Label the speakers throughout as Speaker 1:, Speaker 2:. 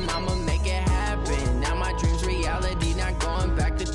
Speaker 1: him, I'ma make it happen. Now my dreams reality, not going back to.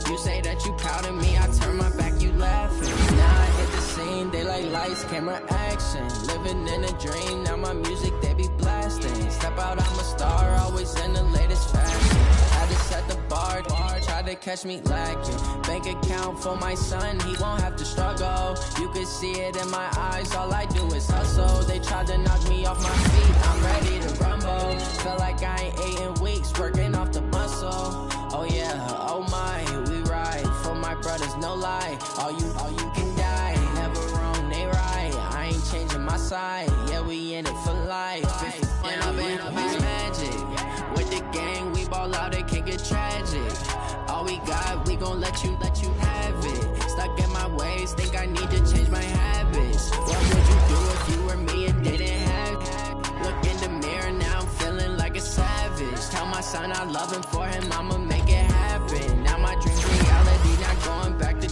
Speaker 1: You say that you proud of me, I turn my back, you laughing. Now I hit the scene, they like lights, camera, action. Living in a dream, now my music, they be blasting. Step out, I'm a star, always in the latest fashion. Had to set the bar, try to catch me lacking. Bank account for my son, he won't have to struggle. You can see it in my eyes, all I do is hustle. They tried to knock me off my feet, I'm ready to rumble. Feel like I ain't ate in weeks, working off the muscle. Oh yeah, oh my, we ride for my brothers, no lie. All you can die, never wrong, they right. I ain't changing my side, yeah, we in it for life. When up in magic, with the gang, we ball out, it can get tragic. All we got, we gon' let you have it. Stuck in my ways, think I need to change my habits. What would you do if you were me and didn't have it? Look in the mirror, now I'm feeling like a savage. Tell my son I love him, for him I'ma make it happen. Now my dreams reality, not going back to.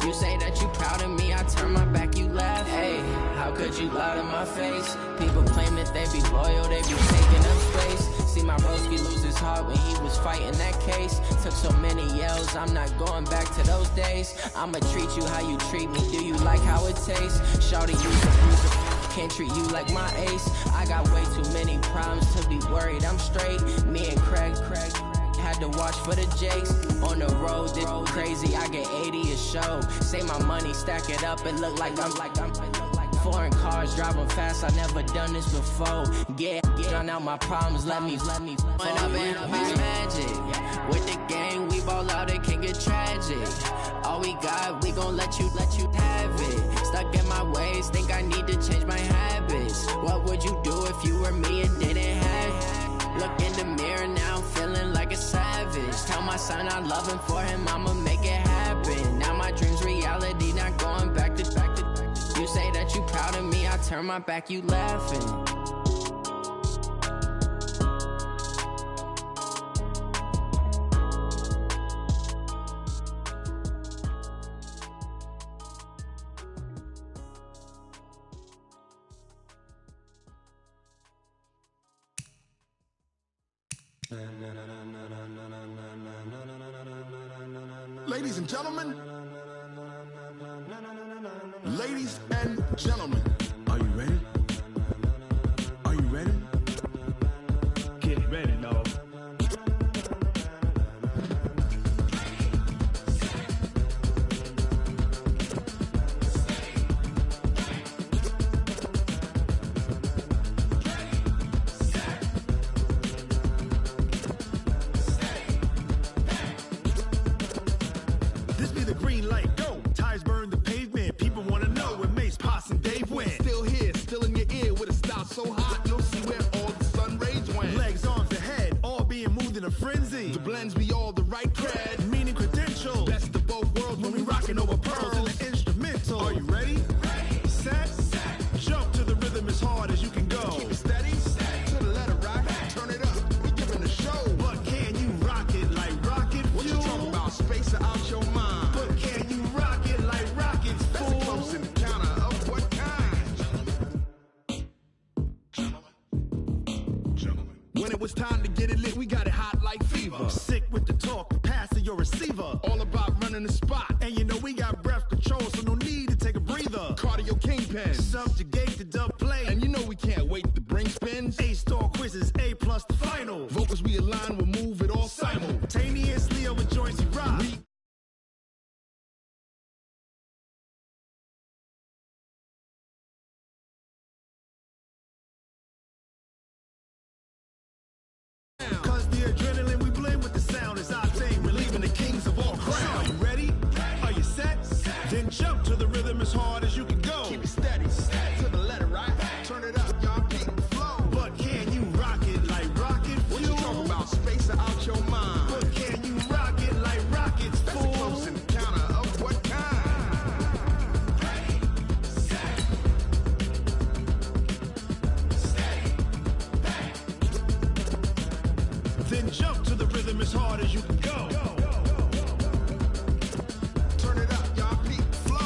Speaker 1: You say that you proud of me, I turn my back, you laugh. Hey, how could you lie to my face? People claim that they be loyal, they be taking up space. See my broski lose his heart when he was fighting that case. Took so many yells, I'm not going back to those days. I'ma treat you how you treat me, do you like how it tastes? Shawty, you abuser, can't treat you like my ace. I got way too many problems to be worried, I'm straight. Me and Craig had to watch for the Jakes. On the road, this crazy, I get 80 a show. Say my money, stack it up, it look like I'm foreign cars, driving fast, I never done this before. Get drown out my problems, let me When up in magic, with the gang, we ball out, it can get tragic. All we got, we gon' let you have it. Stuck in my ways, think I need to change my habits. What would you do if you were me and didn't have it? Look in the mirror, now I'm feeling like a savage. Tell my son I love him, for him I'ma make it happen. Now my dreams reality, not going back to. You say that you proud of me, I turn my back, you laughing.
Speaker 2: Ladies and gentlemen, ladies and gentlemen, are you ready? Are you ready?
Speaker 3: Get ready, dog.
Speaker 2: This be the green light, go. Tires burn the pavement. People wanna know where Mace, Pops, and Dave went. Still here, still in your ear with a style so hot, you'll see where all the sun rays went. Legs, arms, the head, all being moved in a frenzy. The blends be all the right cred, meaning credentials. Best of both worlds when we rockin' over pearls in the instrumental. Are you ready? Ready. Set. Jump to the rhythm as hard as you can go. Keep it steady. To the letter right. Turn it up. We giving a show. But can you rock it like rocket fuel? What you talking about? Space out your mind. But can you rock it like rockets, fool? That's a close encounter of what kind? Gentlemen. When it was time to get it lit, we got it hot like fever. Sick with the talk, pass to your receiver. All about running the spot. And you know we got breath control, so no need to take a breather. Cardio kingpin, subjugate the dub play. And you know we can't wait to bring spins. A-star quizzes, A+ the final. Vocals we align, we'll move it all simultaneously over joints we rock. Cause the adrenaline we blend with the sound is our thing, relieving the kings of all crowns. Are you ready? Are you set? Then jump to the rhythm as hard as you can go. Keep it steady, to the letter right. Turn it up, y'all beat the flow. But can you rock it like rocket fuel? What you talking about? Space out your mind. But can you rock it like rockets, fool? That's a close encounter of what kind? Ready, set, steady, back. Then jump to the rhythm as hard as you can go. Turn it up, y'all beat the flow.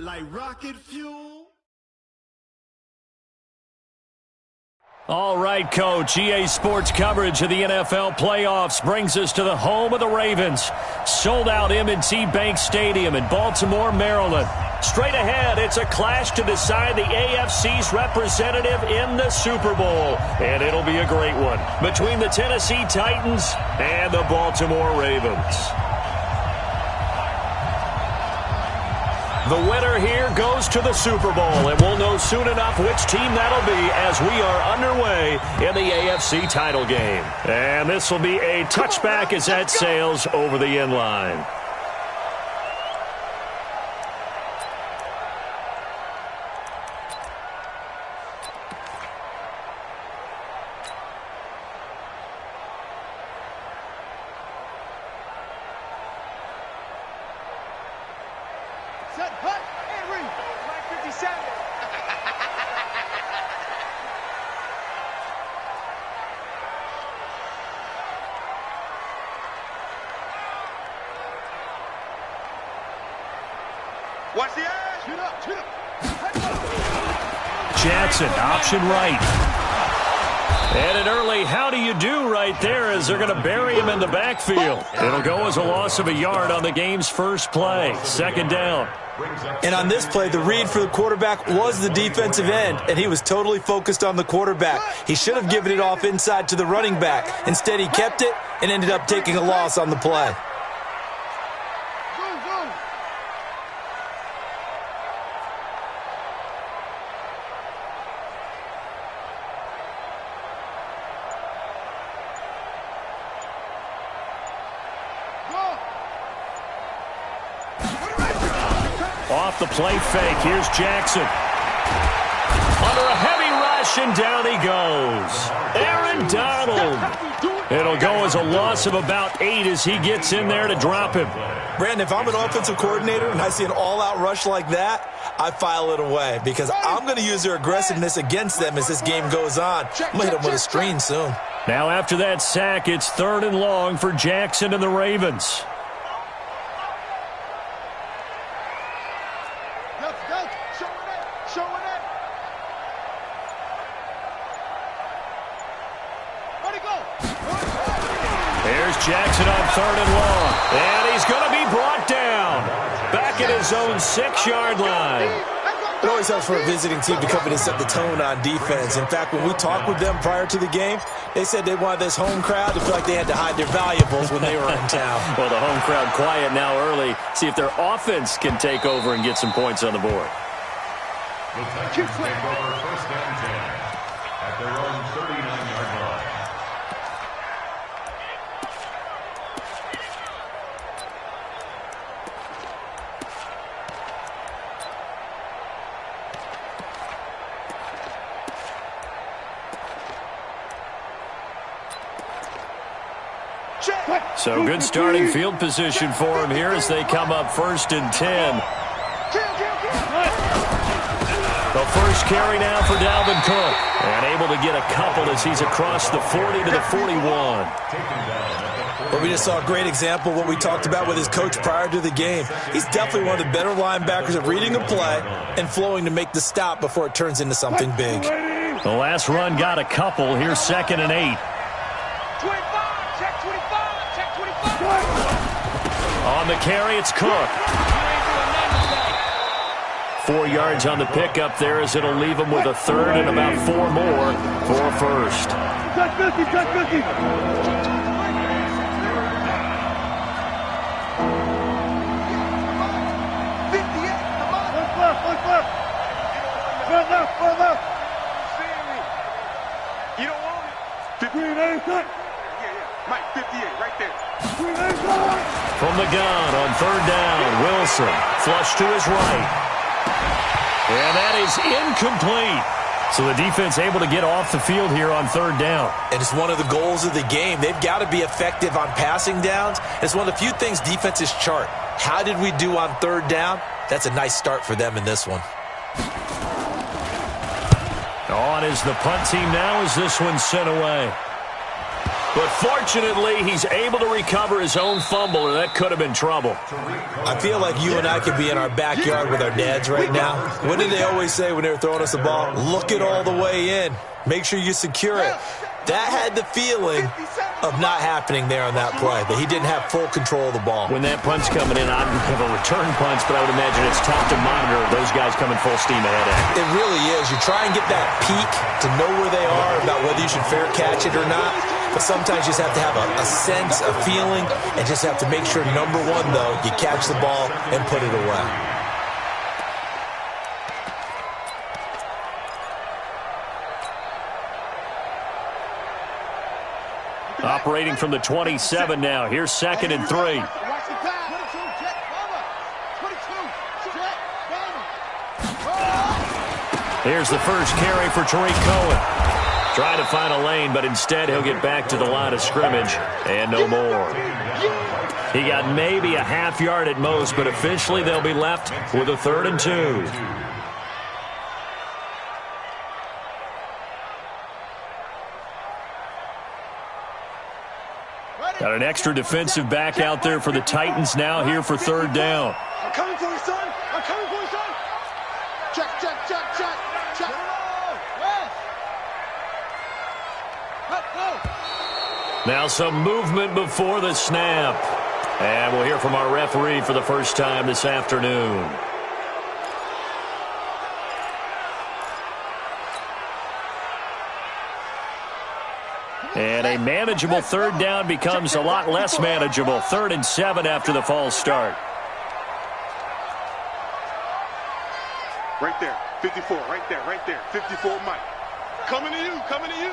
Speaker 2: like rocket fuel.
Speaker 4: All right, Coach. EA Sports coverage of the NFL playoffs brings us to the home of the Ravens. Sold-out M&T Bank Stadium in Baltimore, Maryland. Straight ahead, it's a clash to decide the AFC's representative in the Super Bowl. And it'll be a great one between the Tennessee Titans and the Baltimore Ravens. The winner here goes to the Super Bowl, and we'll know soon enough which team that'll be as we are underway in the AFC title game. And this will be a touchback as that sails over the end line.
Speaker 2: Set, hut, and ring. Line 57. Watch the edge. Shoot up, shoot up.
Speaker 4: Jackson, option right. And an early how do you do right there as they're going to bury him in the backfield. It'll go as a loss of a yard on the game's first play. Second down.
Speaker 5: And on this play, the read for the quarterback was the defensive end, and he was totally focused on the quarterback. He should have given it off inside to the running back. Instead, he kept it and ended up taking a loss on the play.
Speaker 4: Off the play fake, here's Jackson. Under a heavy rush, and down he goes. Aaron Donald. It'll go as a loss of about 8 as he gets in there to drop him.
Speaker 5: Brandon, if I'm an offensive coordinator and I see an all-out rush like that, I file it away because I'm going to use their aggressiveness against them as this game goes on. I'm going to hit them with a screen soon.
Speaker 4: Now after that sack, it's 3rd and long for Jackson and the Ravens. There's Jackson on 3rd and long. And he's going to be brought down. Back at his own 6-yard line.
Speaker 5: It always helps for a visiting team to come in and set the tone on defense. In fact, when we talked with them prior to the game, they said they wanted this home crowd to feel like they had to hide their valuables when they were in town.
Speaker 4: Well, the home crowd quiet now early. See if their offense can take over and get some points on the board.
Speaker 6: The Titans take over 1st and 10 at their own 39-yard line.
Speaker 4: So good starting field position for him here as they come up 1st and 10. The first carry now for Dalvin Cook. And able to get a couple as he's across the 40 to the 41.
Speaker 5: But we just saw a great example of what we talked about with his coach prior to the game. He's definitely one of the better linebackers at reading a play and flowing to make the stop before it turns into something big.
Speaker 4: The last run got a couple. Here's 2nd and 8.
Speaker 2: 25, check 25, check 25.
Speaker 4: On the carry, it's Cook. 4 yards on the pickup there as it'll leave him with a 3rd and about 4 more for a first.
Speaker 2: Check 50, check 50. 58, come on. One left. Front left. You don't want it. 58, Mike, 58, right there.
Speaker 4: From the gun on 3rd down, Wilson. Flush to his right. And that is incomplete. So the defense able to get off the field here on 3rd down.
Speaker 5: And it's one of the goals of the game. They've got to be effective on passing downs. It's one of the few things defenses chart. How did we do on 3rd down? That's a nice start for them in this one.
Speaker 4: On is the punt team now as this one's sent away. But fortunately, he's able to recover his own fumble, or that could have been trouble.
Speaker 5: I feel like you and I could be in our backyard with our dads right now. What did they always say when they were throwing us the ball? Look it all the way in. Make sure you secure it. That had the feeling of not happening there on that play, that he didn't have full control of the ball.
Speaker 4: When that punt's coming in, I'd have a return punch, but I would imagine it's tough to monitor those guys coming full steam ahead at you.
Speaker 5: It really is. You try and get that peek to know where they are, about whether you should fair catch it or not. But sometimes you just have to have a sense, a feeling, and just have to make sure, number one, though, you catch the ball and put it away.
Speaker 4: Operating from the 27 now. Here's 2nd and 3. Here's the first carry for Tariq Cohen. Trying to find a lane, but instead he'll get back to the line of scrimmage and no more. He got maybe a half yard at most, but officially they'll be left with a 3rd and 2. Got an extra defensive back out there for the Titans now here for 3rd down.
Speaker 2: I'm coming for you, son. I'm coming for you, son. Check, check, check, check, check.
Speaker 4: Now some movement before the snap. And we'll hear from our referee for the first time this afternoon. And a manageable 3rd down becomes a lot less manageable. 3rd and 7 after the false start.
Speaker 2: Right there, 54, right there, 54, Mike. Coming to you, coming to you.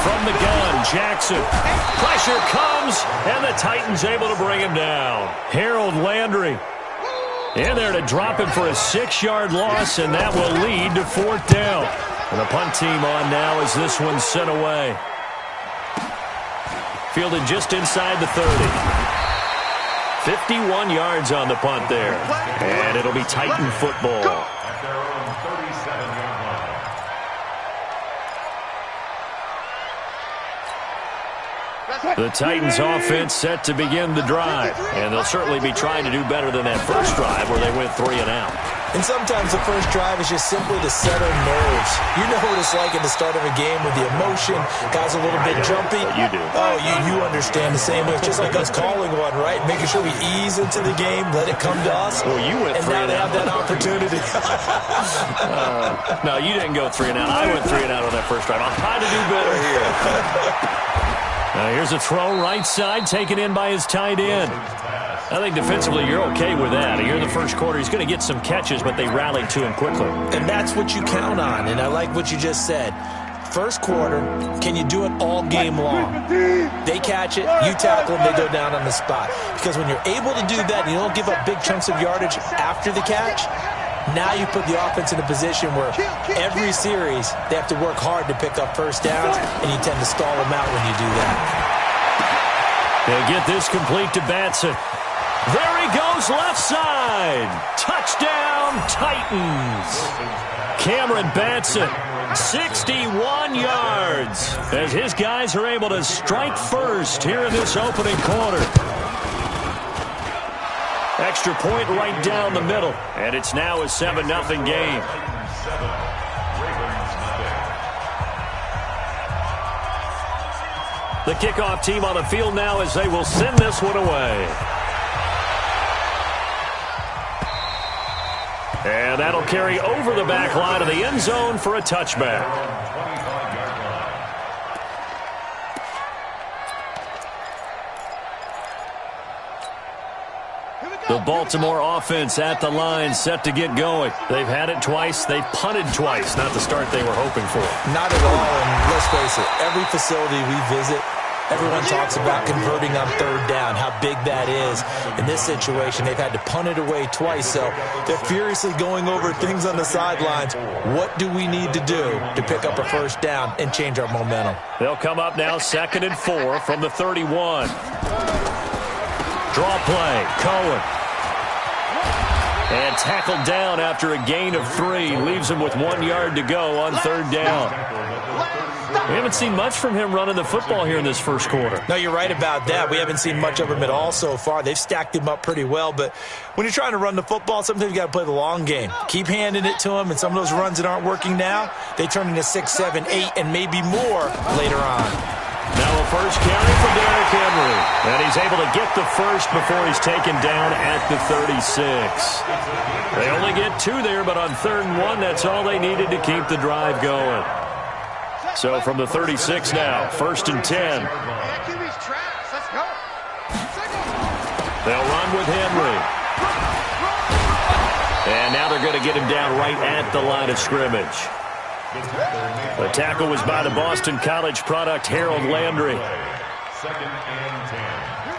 Speaker 4: From the gun, Jackson. Pressure comes, and the Titans able to bring him down. Harold Landry in there to drop him for a 6-yard loss, and that will lead to 4th down. And the punt team on now as this one's sent away. Fielded just inside the 30. 51 yards on the punt there. And it'll be Titan football.
Speaker 6: At their own 37-yard line.
Speaker 4: The Titans offense set to begin the drive. And they'll certainly be trying to do better than that first drive where they went 3 and out.
Speaker 5: And sometimes the first drive is just simply to settle nerves. You know what it's like at the start of a game with the emotion. Guys a little bit jumpy.
Speaker 4: You do.
Speaker 5: Oh, you understand the same way. It's just like us calling one, right? Making sure we ease into the game, let it come to us.
Speaker 4: Well, you went 3
Speaker 5: and
Speaker 4: and
Speaker 5: now they
Speaker 4: out.
Speaker 5: have that opportunity.
Speaker 4: No, you didn't go 3 and out. I went 3 and out on that first drive. I'll try to do better here. Here's a throw right side taken in by his tight end. I think defensively you're okay with that. Here in the first quarter, he's going to get some catches, but they rallied to him quickly.
Speaker 5: And that's what you count on, and I like what you just said. First quarter, can you do it all game long? They catch it, you tackle them, they go down on the spot. Because when you're able to do that and you don't give up big chunks of yardage after the catch, now you put the offense in a position where every series they have to work hard to pick up first downs, and you tend to stall them out when you do that.
Speaker 4: They'll get this complete to Batson. There he goes, left side. Touchdown, Titans. Cameron Batson, 61 yards, as his guys are able to strike first here in this opening quarter. Extra point right down the middle, and it's now a 7-0 game. The kickoff team on the field now as they will send this one away. And that'll carry over the back line of the end zone for a touchback. The Baltimore offense at the line, set to get going. They've had it twice. They've punted twice. Not the start they were hoping for.
Speaker 5: Not at all, and let's face it, every facility we visit, everyone talks about converting on third down, how big that is. In this situation, they've had to punt it away twice, so they're furiously going over things on the sidelines. What do we need to do to pick up a first down and change our momentum?
Speaker 4: They'll come up now 2nd and 4 from the 31. Draw play, Cohen. And tackled down after a gain of 3. Leaves him with 1 yard to go on 3rd down. We haven't seen much from him running the football here in this first quarter.
Speaker 5: No, you're right about that. We haven't seen much of him at all so far. They've stacked him up pretty well, but when you're trying to run the football, sometimes you got to play the long game. Keep handing it to him, and some of those runs that aren't working now, they turn into 6, 7, 8, and maybe more later on.
Speaker 4: Now a first carry for Derrick Henry. And he's able to get the first before he's taken down at the 36. They only get 2 there, but on 3rd and 1, that's all they needed to keep the drive going. So from the 36 now, 1st and 10. They'll run with Henry. And now they're going to get him down right at the line of scrimmage. The tackle was by the Boston College product, Harold Landry.
Speaker 6: 2nd and 10.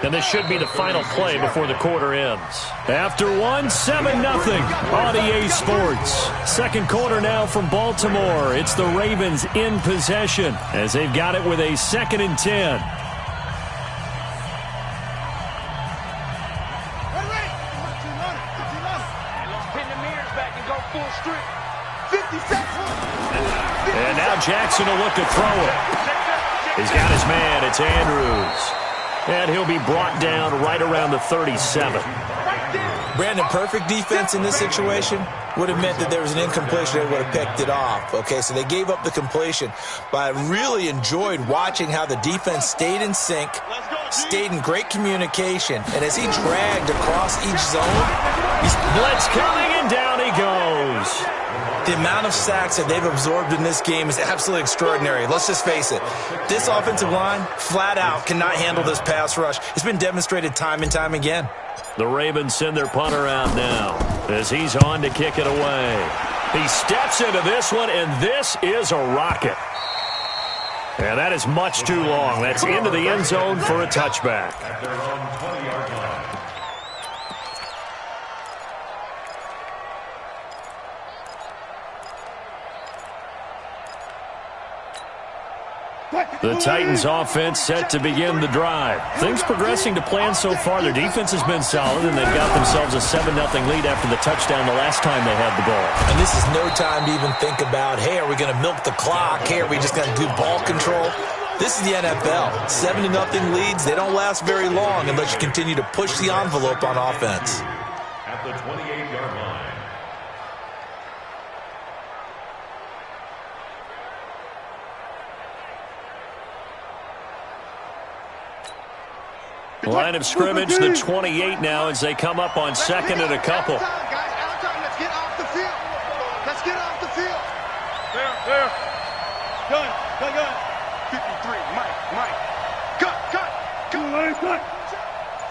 Speaker 4: And this should be the final play before the quarter ends. After 1, 7-0 on EA Sports. Second quarter now from Baltimore. It's the Ravens in possession as they've got it with a 2nd and 10. And now Jackson will look to throw it. He's got his man. It's Andrews. And he'll be brought down right around the 37.
Speaker 5: Brandon, perfect defense in this situation would have meant that there was an incompletion. They would have picked it off. Okay, so they gave up the completion. But I really enjoyed watching how the defense stayed in sync, stayed in great communication. And as he dragged across each zone,
Speaker 4: blitz coming, and down he goes.
Speaker 5: The amount of sacks that they've absorbed in this game is absolutely extraordinary. Let's just face it. This offensive line, flat out, cannot handle this pass rush. It's been demonstrated time and time again.
Speaker 4: The Ravens send their punter out now as he's on to kick it away. He steps into this one, and this is a rocket. And that is much too long. That's into the end zone for a touchback.
Speaker 6: At their own 20-yard line.
Speaker 4: The Titans offense set to begin the drive. Things progressing to plan so far. Their defense has been solid, and they've got themselves a 7-0 lead after the touchdown the last time they had the ball.
Speaker 5: And this is no time to even think about, hey, are we going to milk the clock? Hey, are we just going to do ball control? This is the NFL. 7-0 leads, they don't last very long unless you continue to push the envelope on offense.
Speaker 6: At the 28-yard line.
Speaker 4: Line of scrimmage, the 28 now as they come up on 2nd and a couple.
Speaker 2: Let's get off the field. Let's get off the field. There. Gun. 53, Mike. Cut.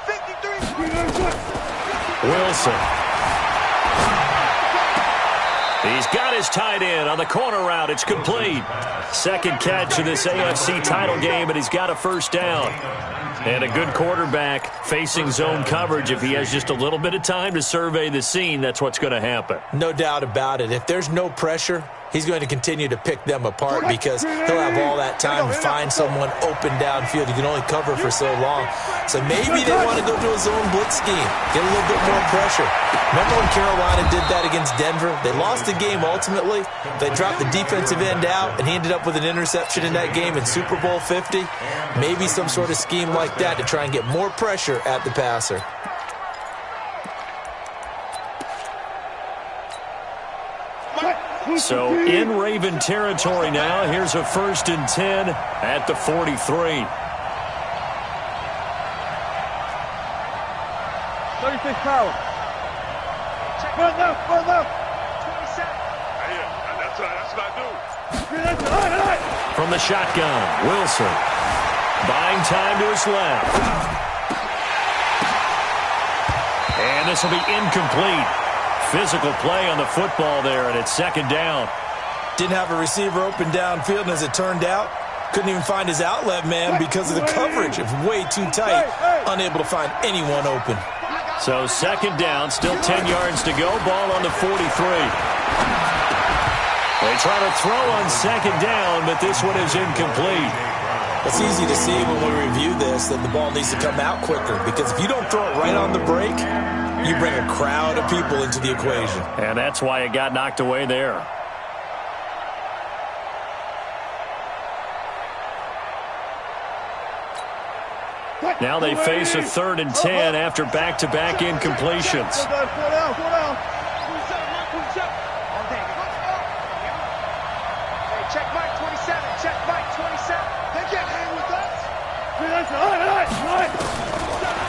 Speaker 2: 53.
Speaker 4: Wilson. He's got his tight end on the corner route. It's complete. Second catch of this AFC title game, and he's got a first down. And a good quarterback facing zone coverage. If he has just a little bit of time to survey the scene, that's what's going to happen.
Speaker 5: No doubt about it. If there's no pressure, he's going to continue to pick them apart because he'll have all that time to find someone open downfield. You can only cover for so long. So maybe they want to go to a zone blitz scheme, get a little bit more pressure. Remember when Carolina did that against Denver? They lost the game ultimately. They dropped the defensive end out, and he ended up with an interception in that game in Super Bowl 50. Maybe some sort of scheme like that to try and get more pressure at the passer.
Speaker 4: So in Raven territory now. Here's a 1st and 10 at the 43.
Speaker 3: 36 power. Run left. 27. That's what I do.
Speaker 4: From the shotgun, Wilson. Buying time to his left. And this will be incomplete. Physical play on the football there, and it's 2nd down.
Speaker 5: Didn't have a receiver open downfield, and as it turned out, couldn't even find his outlet man because of the coverage. It was way too tight, unable to find anyone open.
Speaker 4: So 2nd down, still 10 yards to go. Ball on the 43. They try to throw on 2nd down, but this one is incomplete.
Speaker 5: It's easy to see when we review this that the ball needs to come out quicker because if you don't throw it right on the break, you bring a crowd of people into the equation.
Speaker 4: And that's why it got knocked away there. Now they face a 3rd and 10 after back-to-back incompletions.
Speaker 3: Check Mike 27. Check Mike 27. They can't hang with us.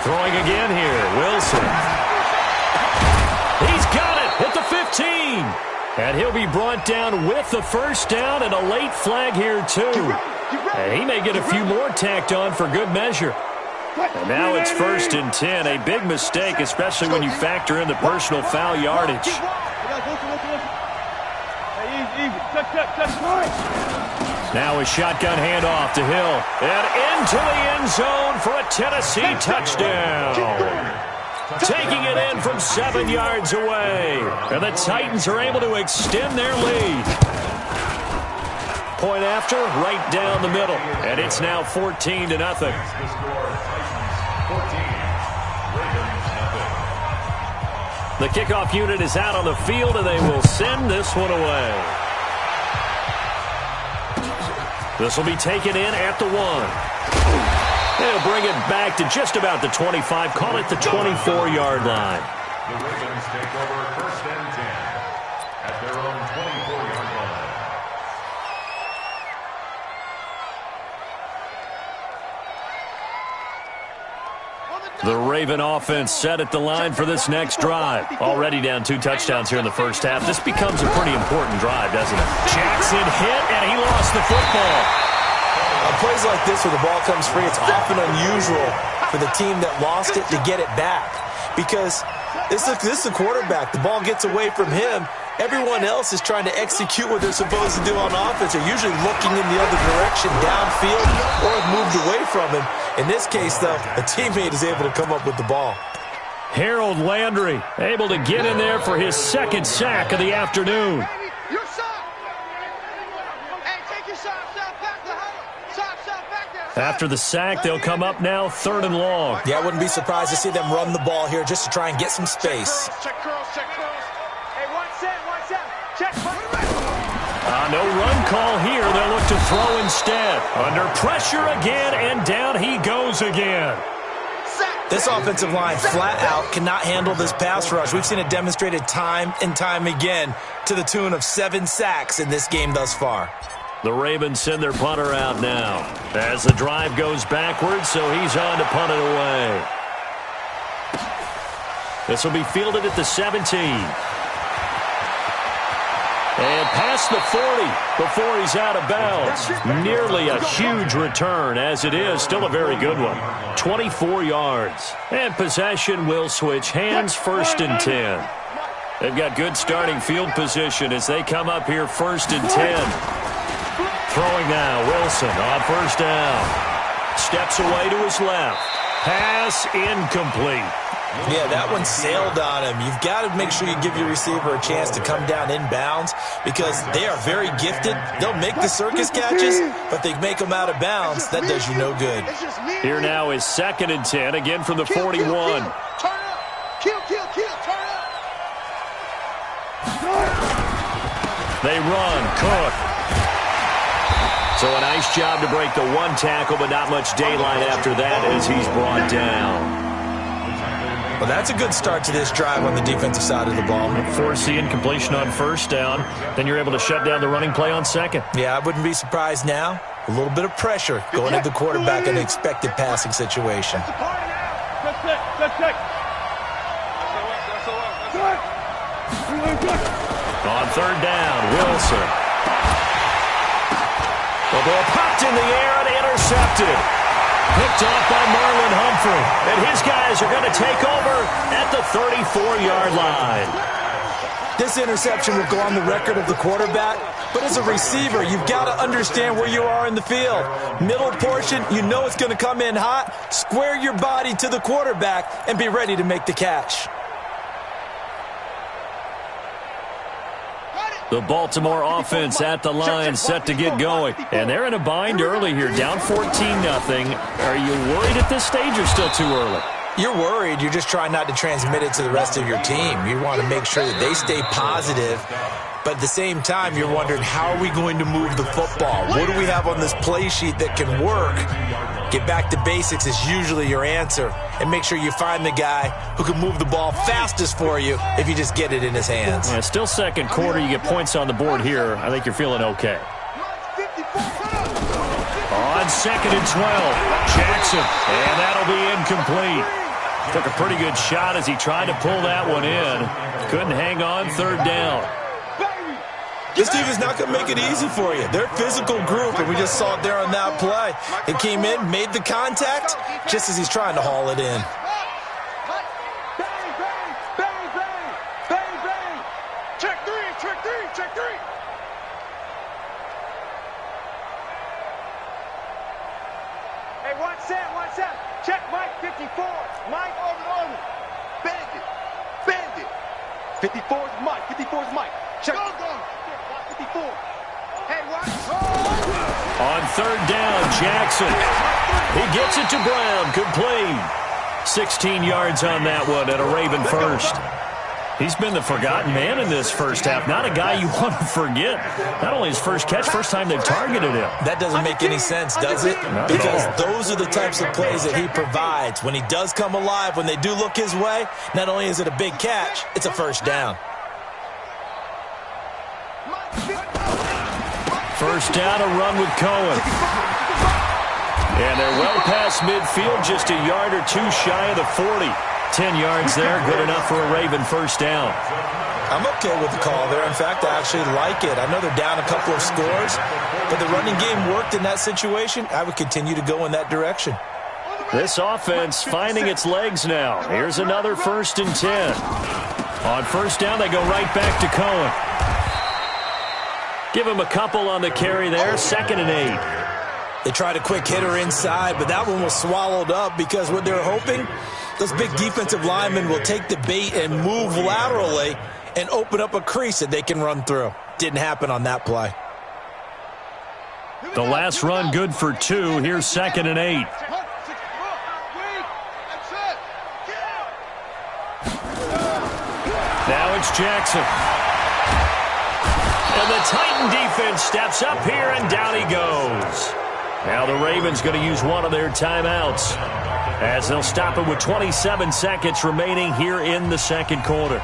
Speaker 4: Throwing again here, Wilson. He's got it at the 15. And he'll be brought down with the first down and a late flag here too. And he may get a few more tacked on for good measure. And now it's 1st and 10. A big mistake, especially when you factor in the personal foul yardage. Now a shotgun handoff to Hill. And into the end zone for a Tennessee touchdown. Taking it in from 7 yards away. And the Titans are able to extend their lead. Point after, right down the middle. And it's now 14-0. The kickoff unit is out on the field, and they will send this one away. This will be taken in at the 1. They'll bring it back to just about the 25, call it the 24-yard line.
Speaker 6: The Ravens take over 1st and 10 at their own 24-yard line.
Speaker 4: The Raven offense set at the line for this next drive. Already down 2 touchdowns here in the first half. This becomes a pretty important drive, doesn't it? Jackson hit, and he lost the football.
Speaker 5: Plays like this where the ball comes free, it's often unusual for the team that lost it to get it back. Because this is the quarterback. The ball gets away from him. Everyone else is trying to execute what they're supposed to do on offense. They're usually looking in the other direction, downfield, or have moved away from him. In this case, though, a teammate is able to come up with the ball.
Speaker 4: Harold Landry able to get in there for his 2nd sack of the afternoon. After the sack, they'll come up now 3rd and long.
Speaker 5: Yeah, I wouldn't be surprised to see them run the ball here just to try and get some space.
Speaker 3: Check curls, check curls. Hey, 1 set. Check.
Speaker 4: No run call here. They'll look to throw instead. Under pressure again, and down he goes again.
Speaker 5: This offensive line flat out cannot handle this pass rush. We've seen it demonstrated time and time again to the tune of 7 sacks in this game thus far.
Speaker 4: The Ravens send their punter out now as the drive goes backwards, so he's on to punt it away. This will be fielded at the 17. And past the 40 before he's out of bounds. Nearly a huge return, as it is. Still a very good one. 24 yards. And possession will switch hands, 1st and 10. They've got good starting field position as they come up here 1st and 10. Throwing now, Wilson on 1st down. Steps away to his left. Pass incomplete.
Speaker 5: Yeah, that one sailed on him. You've got to make sure you give your receiver a chance to come down inbounds because they are very gifted. They'll make the circus catches, but they make them out of bounds. That does you no good.
Speaker 4: Here now is 2nd and 10, again from the 41.
Speaker 3: Turn up. Kill, turn up.
Speaker 4: They run, Cook. So a nice job to break the 1 tackle, but not much daylight after that as he's brought down.
Speaker 5: Well, that's a good start to this drive on the defensive side of the ball.
Speaker 4: Force the incompletion on 1st down. Then you're able to shut down the running play on 2nd.
Speaker 5: Yeah, I wouldn't be surprised now. A little bit of pressure going at the quarterback in an expected passing situation.
Speaker 3: Check.
Speaker 4: On 3rd down, Wilson. The ball popped in the air and intercepted. Picked off by Marlon Humphrey. And his guys are going to take over at the 34-yard line.
Speaker 5: This interception will go on the record of the quarterback, but as a receiver, you've got to understand where you are in the field. Middle portion, you know it's going to come in hot. Square your body to the quarterback and be ready to make the catch.
Speaker 4: The Baltimore offense at the line set to get going. And they're in a bind early here, down 14-0. Are you worried at this stage or still too early?
Speaker 5: You're worried. You're just trying not to transmit it to the rest of your team. You want to make sure that they stay positive. But at the same time, you're wondering, how are we going to move the football? What do we have on this play sheet that can work? Get back to basics is usually your answer. And make sure you find the guy who can move the ball fastest for you if you just get it in his hands.
Speaker 4: Yeah, still second quarter. You get points on the board here. I think you're feeling okay. On 2nd and 12, Jackson. And that'll be incomplete. Took a pretty good shot as he tried to pull that one in. Couldn't hang on 3rd down.
Speaker 5: This team is not going to make it easy for you. They're a physical group, and we just saw it there on that play. It came in, made the contact, just as he's trying to haul it in.
Speaker 3: Bang, bang, bang, bang, bang, bang. Check three, check three, check three. Hey, one set. Check Mike 54. Mike, over. Bandit. 54 is Mike, 54 is Mike. Check. Go. 54. Hey, what?
Speaker 4: On 3rd down, Jackson. He gets it to Brown, complete. 16 yards on that one and a Raven first. He's been the forgotten man in this first half. Not a guy you want to forget. Not only his first catch, first time they've targeted him.
Speaker 5: That doesn't make any sense, does it? Because those are the types of plays that he provides. When he does come alive, when they do look his way, not only is it a big catch, it's a first down.
Speaker 4: First down, a run with Cohen. And they're well past midfield, just a yard or two shy of the 40. 10 yards there, good enough for a Raven first down.
Speaker 5: I'm okay with the call there. In fact, I actually like it. I know they're down a couple of scores, but the running game worked in that situation. I would continue to go in that direction.
Speaker 4: This offense finding its legs now. Here's another 1st and 10. On first down, they go right back to Cohen. Give him a couple on the carry there, 2nd and 8.
Speaker 5: They tried a quick hitter inside, but that one was swallowed up because what they're hoping, those big defensive linemen will take the bait and move laterally and open up a crease that they can run through. Didn't happen on that play.
Speaker 4: The last run good for 2. Here's 2nd and 8. Now it's Jackson. And the Titan defense steps up here, and down he goes. Now the Ravens going to use one of their timeouts as they'll stop it with 27 seconds remaining here in the second quarter.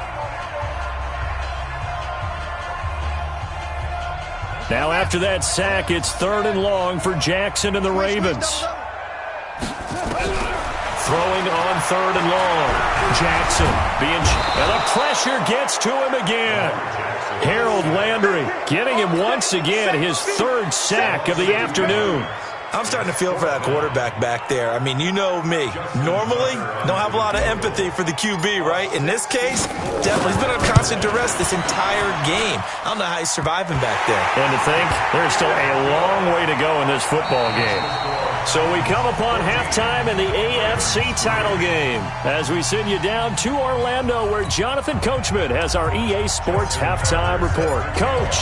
Speaker 4: Now after that sack, it's 3rd and long for Jackson and the Ravens. Throwing on 3rd and long. Jackson and the pressure gets to him again. Harold Landry getting him once again his 3rd sack of the afternoon.
Speaker 5: I'm starting to feel for that quarterback back there. I mean, you know me. Normally, don't have a lot of empathy for the QB, right? In this case, definitely. He's been under constant duress this entire game. I don't know how he's surviving back there.
Speaker 4: And to think, there's still a long way to go in this football game. So we come upon halftime in the AFC title game as we send you down to Orlando where Jonathan Coachman has our EA Sports halftime report. Coach,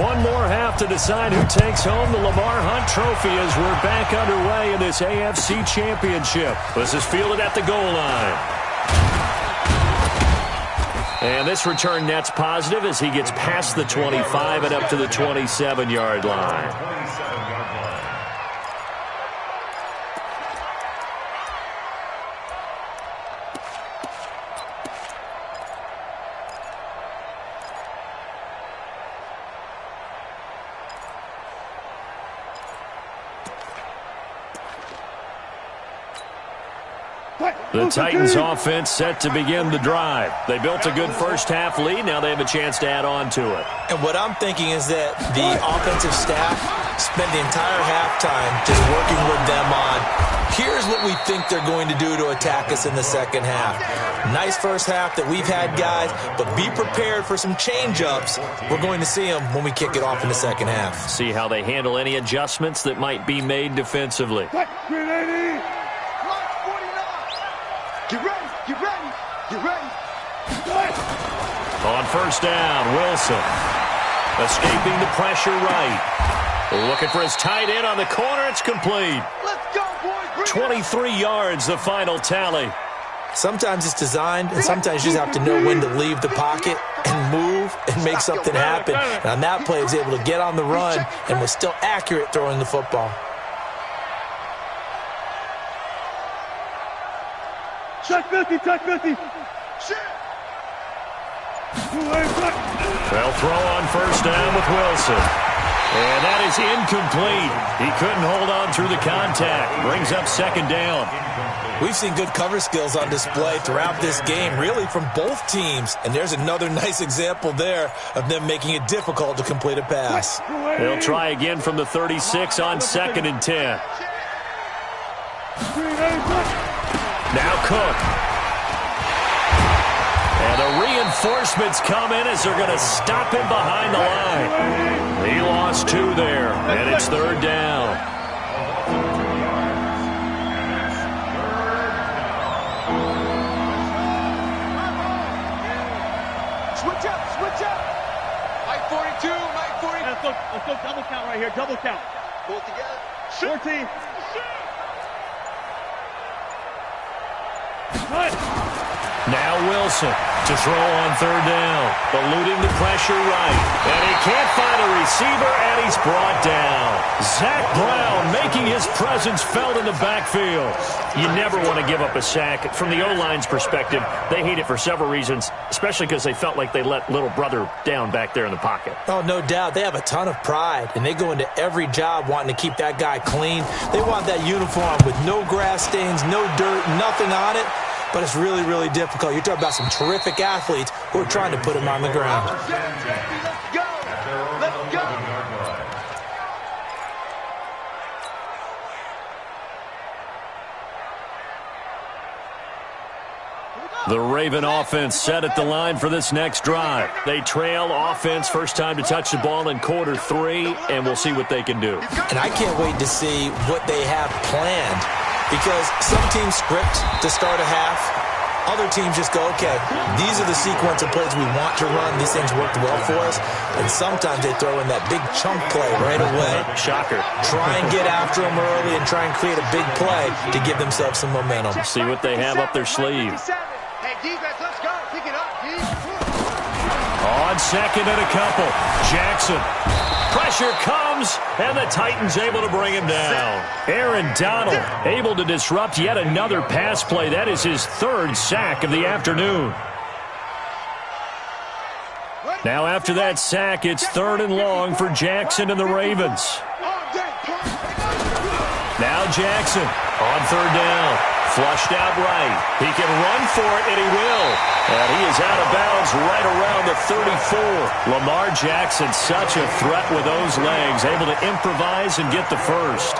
Speaker 4: one more half to decide who takes home the Lamar Hunt Trophy as we're back underway in this AFC Championship. This is fielded at the goal line. And this return net's positive as he gets past the 25 and up to the 27-yard line. The Titans offense set to begin the drive. They built a good first half lead. Now they have a chance to add on to it.
Speaker 5: And what I'm thinking is that the offensive staff spent the entire halftime just working with them on, here's what we think they're going to do to attack us in the second half. Nice first half that we've had, guys, but be prepared for some change-ups. We're going to see them when we kick it off in the second half.
Speaker 4: See how they handle any adjustments that might be made defensively.
Speaker 3: Get ready, get ready, get ready.
Speaker 4: On first down, Wilson. Escaping the pressure right. Looking for his tight end on the corner. It's complete.
Speaker 3: Let's go, boys.
Speaker 4: 23 yards, the final tally.
Speaker 5: Sometimes it's designed, and sometimes you just have to know when to leave the pocket and move and make something happen. And on that play, he was able to get on the run and was still accurate throwing the football.
Speaker 3: Check 50, check 50.
Speaker 4: They'll throw on first down with Wilson. And that is incomplete. He couldn't hold on through the contact. Brings up second down.
Speaker 5: We've seen good cover skills on display throughout this game, really from both teams. And there's another nice example there of them making it difficult to complete a pass.
Speaker 4: They'll try again from the 36 on 2nd and 10. Now Cook. And the reinforcements come in as they're going to stop him behind the line. He lost 2 there, and it's 3rd down.
Speaker 3: Switch up. Mike 42, Mike 40. Let's go double count right here, double count. Pull it together. 14.
Speaker 4: Now Wilson to throw on 3rd down, eluding the pressure right. And he can't find a receiver, and he's brought down. Zach Brown making his presence felt in the backfield. You never want to give up a sack. From the O-line's perspective, they hate it for several reasons, especially because they felt like they let little brother down back there in the pocket.
Speaker 5: Oh, no doubt. They have a ton of pride, and they go into every job wanting to keep that guy clean. They want that uniform with no grass stains, no dirt, nothing on it. But it's really, really difficult. You're talking about some terrific athletes who are trying to put him on the ground.
Speaker 3: Let's go.
Speaker 4: The Raven offense set at the line for this next drive. They trail offense, first time to touch the ball in quarter 3, and we'll see what they can do.
Speaker 5: And I can't wait to see what they have planned, because some teams script to start a half. Other teams just go, okay, these are the sequence of plays we want to run. These things worked well for us. And sometimes they throw in that big chunk play right away.
Speaker 4: Shocker.
Speaker 5: Try and get after them early and try and create a big play to give themselves some momentum.
Speaker 4: See what they have up their sleeve.
Speaker 3: Hey, defense, let's go. Pick it up, D.
Speaker 4: On 2nd and a couple. Jackson. Pressure comes, and the Titans able to bring him down. Aaron Donald able to disrupt yet another pass play. That is his 3rd sack of the afternoon. Now after that sack, it's 3rd and long for Jackson and the Ravens. Now Jackson on 3rd down. Flushed out right. He can run for it, and he will. And he is out of bounds right around the 34. Lamar Jackson, such a threat with those legs, able to improvise and get the first.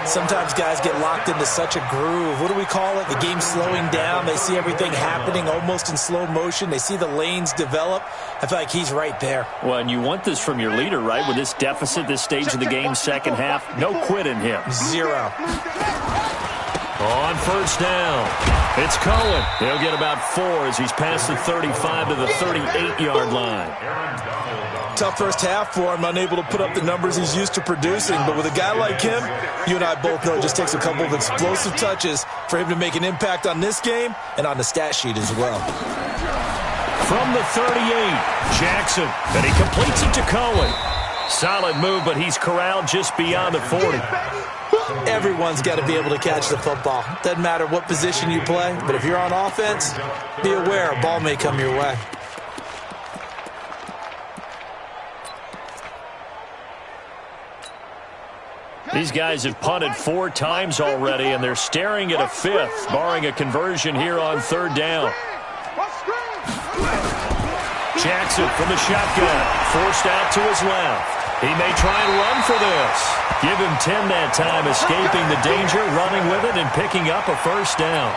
Speaker 5: Sometimes guys get locked into such a groove. What do we call it? The game's slowing down. They see everything happening almost in slow motion. They see the lanes develop. I feel like he's right there.
Speaker 4: Well, and you want this from your leader, right? With this deficit, this stage of the game, second half, no quit in him.
Speaker 5: 0.
Speaker 4: On first down, it's Cohen. He'll get about 4 as he's past the 35 to the 38-yard line.
Speaker 5: Tough first half for him, unable to put up the numbers he's used to producing. But with a guy like him, you and I both know it just takes a couple of explosive touches for him to make an impact on this game and on the stat sheet as well.
Speaker 4: From the 38, Jackson, and he completes it to Cohen. Solid move, but he's corralled just beyond the 40.
Speaker 5: Everyone's got to be able to catch the football. Doesn't matter what position you play, but if you're on offense, be aware a ball may come your way.
Speaker 4: These guys have punted 4 times already, and they're staring at a 5th, barring a conversion here on 3rd down. Jackson from the shotgun, forced out to his left. He may try and run for this. Give him 10 that time, escaping the danger, running with it, and picking up a first down.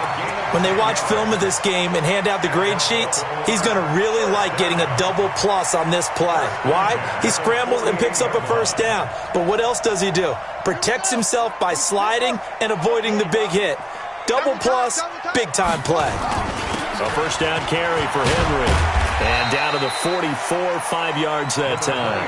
Speaker 5: When they watch film of this game and hand out the grade sheets, he's going to really like getting a double plus on this play. Why? He scrambles and picks up a first down. But what else does he do? Protects himself by sliding and avoiding the big hit. Double plus, big-time play.
Speaker 4: So first down carry for Henry. And down to the 44, 5 yards that time.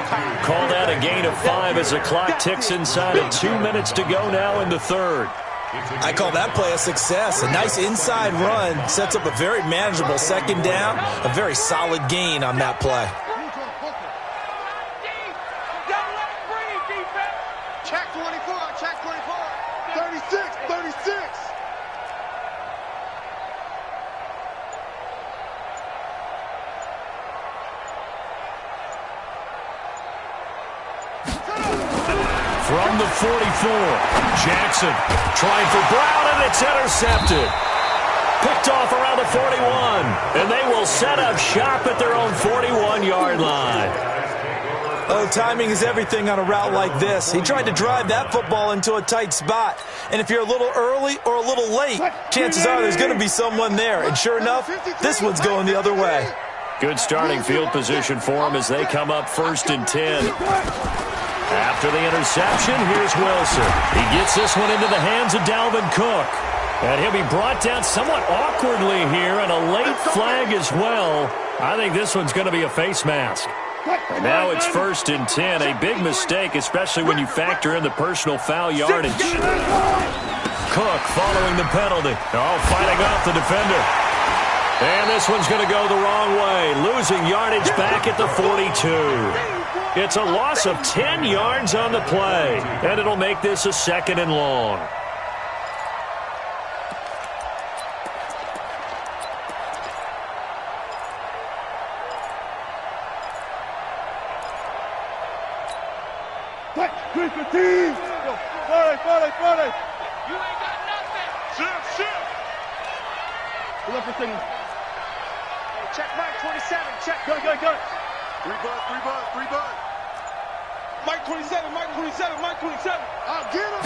Speaker 4: Called out a gain of 5 as the clock ticks inside of 2 minutes to go now in the 3rd.
Speaker 5: I call that play a success. A nice inside run sets up a very manageable second down, a very solid gain on that play.
Speaker 2: Check 24, check 24. 36, 36.
Speaker 4: From the 44, Jackson trying for Brown, and it's intercepted. Picked off around the 41, and they will set up shop at their own 41-yard line.
Speaker 5: Oh, timing is everything on a route like this. He tried to drive that football into a tight spot. And if you're a little early or a little late, chances are there's going to be someone there. And sure enough, this one's going the other way.
Speaker 4: Good starting field position for them as they come up 1st and 10. After the interception, here's Wilson. He gets this one into the hands of Dalvin Cook. And he'll be brought down somewhat awkwardly here, and a late flag as well. I think this one's going to be a face mask. And now it's 1st and 10. A big mistake, especially when you factor in the personal foul yardage. Cook following the penalty. Oh, fighting off the defender. And this one's going to go the wrong way. Losing yardage back at the 42. It's a loss of 10 yards on the play. And it'll make this a 2nd and long.
Speaker 3: Forty. You ain't got nothing. Shift. Pull up for signal. Hey, check Mike 27. Check. Go. Three bud. Mike 27. I'll get him.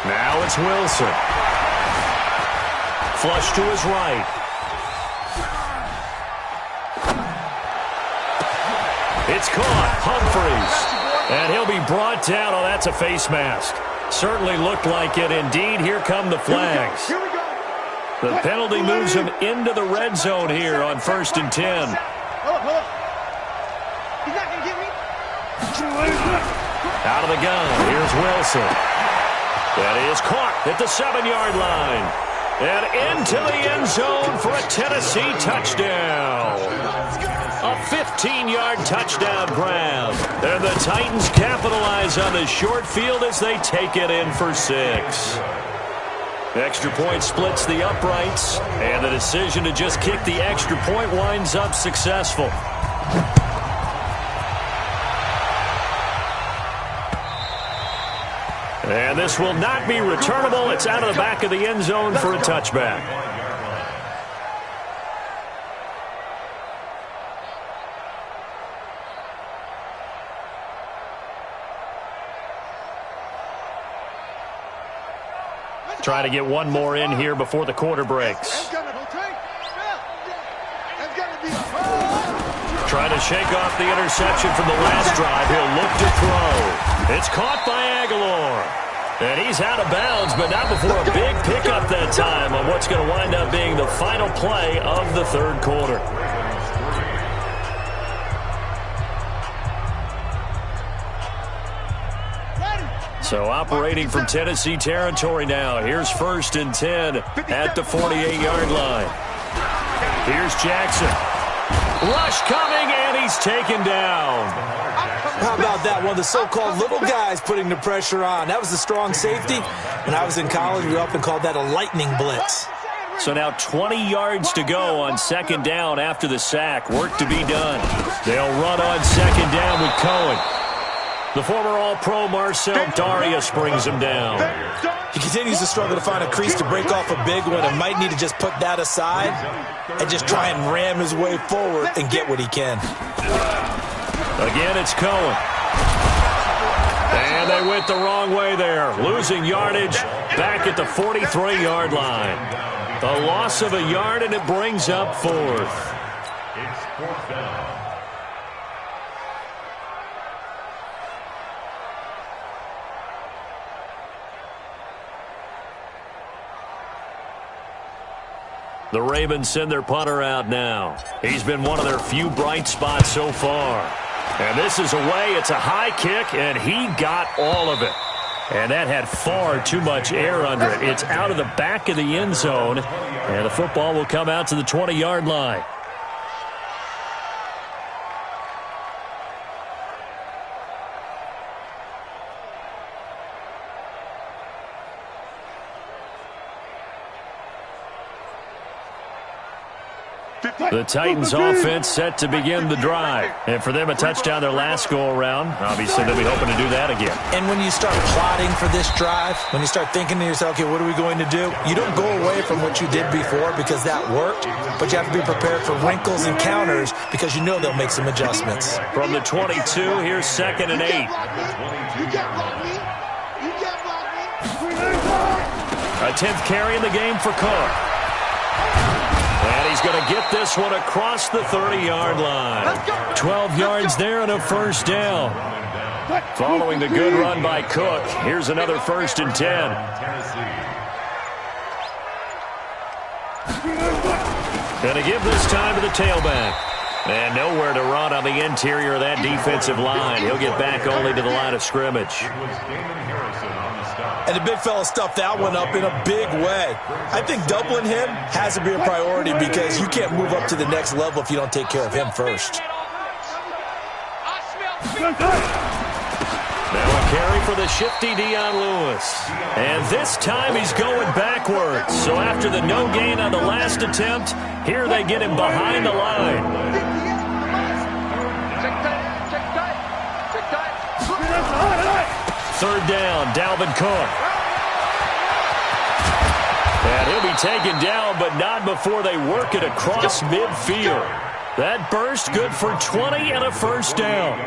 Speaker 4: Now it's Wilson. Flush to his right. It's caught. Humphreys. And he'll be brought down. Oh, that's a face mask. Certainly looked like it. Indeed, here come the flags. The penalty moves him into the red zone here on 1st and 10.
Speaker 3: Hold up. He's not going to get me.
Speaker 4: Out of the gun. Here's Wilson. That is caught at the 7-yard line. And into the end zone for a Tennessee touchdown. A 15-yard touchdown grab. And the Titans capitalize on the short field as they take it in for 6. Extra point splits the uprights, and the decision to just kick the extra point winds up successful. And this will not be returnable. It's out of the back of the end zone for a touchback. Trying to get one more in here before the quarter breaks. Trying to shake off the interception from the last drive. He'll look to throw. It's caught by Aguilar. And he's out of bounds, but not before a big pickup that time on what's going to wind up being the final play of the 3rd quarter. So operating from Tennessee territory now. Here's 1st and 10 at the 48-yard line. Here's Jackson. Rush coming, and he's taken down.
Speaker 5: How about that? One of the so-called little guys putting the pressure on. That was the strong safety. When I was in college, we often called that a lightning blitz.
Speaker 4: So now 20 yards to go on 2nd down after the sack. Work to be done. They'll run on 2nd down with Cohen. The former All-Pro Marcel Darius brings him down.
Speaker 5: He continues to struggle to find a crease to break off a big one and might need to just put that aside and just try and ram his way forward and get what he can.
Speaker 4: Again, it's Cohen. And they went the wrong way there. Losing yardage back at the 43-yard line. A loss of a yard, and it brings up 4th.
Speaker 6: It's 4th down.
Speaker 4: The Ravens send their punter out now. He's been one of their few bright spots so far. And this is away. It's a high kick, and he got all of it. And that had far too much air under it. It's out of the back of the end zone, and the football will come out to the 20-yard line. The Titans offense set to begin the drive. And for them, a touchdown their last go-around. Obviously, they'll be hoping to do that again.
Speaker 5: And when you start plotting for this drive, when you start thinking to yourself, okay, what are we going to do? You don't go away from what you did before because that worked, but you have to be prepared for wrinkles and counters because you know they'll make some adjustments.
Speaker 4: From the 22, here's 2nd and 8. A 10th carry in the game for Cook. And he's going to get this one across the 30-yard line. 12 yards there and a first down. Following the good run by Cook, here's another 1st and 10. Going to give this time to the tailback. And nowhere to run on the interior of that defensive line. He'll get back only to the line of scrimmage.
Speaker 5: And the big fella stuffed that one up in a big way. I think doubling him has to be a priority because you can't move up to the next level if you don't take care of him first.
Speaker 4: Now a carry for the shifty Dion Lewis. And this time he's going backwards. So after the no gain on the last attempt, here they get him behind the line. Third down, Dalvin Cook. And he'll be taken down, but not before they work it across midfield. That burst good for 20 and a first down.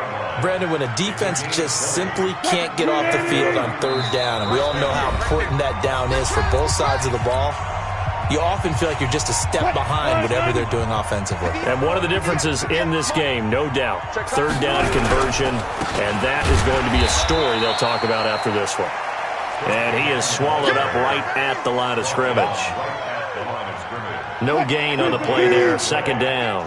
Speaker 5: Brandon, when a defense just simply can't get off the field on third down, and we all know how important that down is for both sides of the ball, you often feel like you're just a step behind whatever they're doing offensively.
Speaker 4: And one of the differences in this game, no doubt, third down conversion, and that is going to be a story they'll talk about after this one. And he is swallowed up right at the line of scrimmage. No gain on the play there, 2nd down.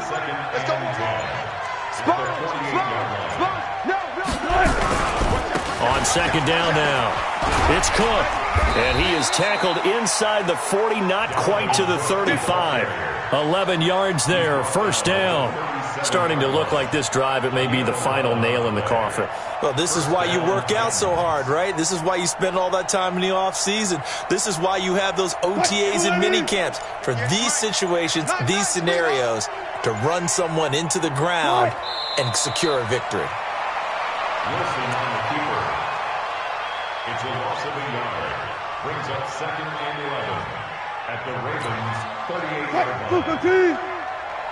Speaker 4: On 2nd down now, it's Cook. And he is tackled inside the 40, not quite to the 35. 11 yards there, first down. Starting to look like this drive, it may be the final nail in the coffin.
Speaker 5: Well, this is why you work out so hard, right? This is why you spend all that time in the offseason. This is why you have those OTAs and mini camps. For these situations, these scenarios, to run someone into the ground and secure a victory.
Speaker 6: Wilson on the keeper. It's a loss of a yard. Brings up 2nd and 11 at the Ravens' 38-yard line.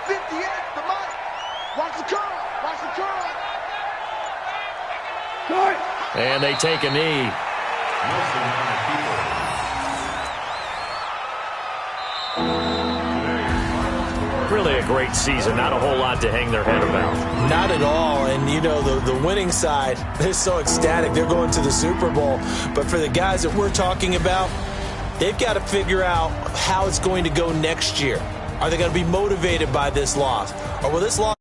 Speaker 2: 58, the mark. Watch the curl. Watch the curl.
Speaker 4: And they take a knee.
Speaker 6: Wilson on the keeper.
Speaker 4: Really a great season. Not a whole lot to hang their head about.
Speaker 5: Not at all. And, you know, the winning side, they're so ecstatic. They're going to the Super Bowl. But for the guys that we're talking about, they've got to figure out how it's going to go next year. Are they going to be motivated by this loss? Or will this loss